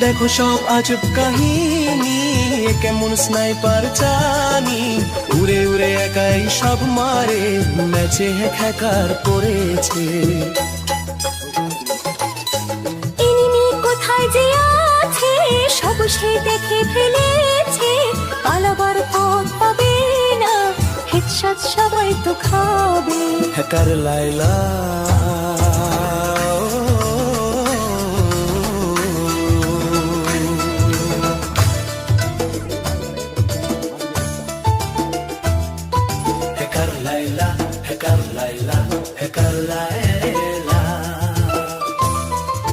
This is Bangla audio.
দেখো সব আজব কাহিনী, কেমন স্নাইপার জানি, উড়ে উড়ে একাই সব মারে, ম্যাচে হ্যাকার পড়েছে। এনিমি কোথায় যে আছে সব সে দেখে ফেলেছে, পালাবার পথ পাবে না, হেডশট সবাই তো খাবে। হ্যাকার লায়লা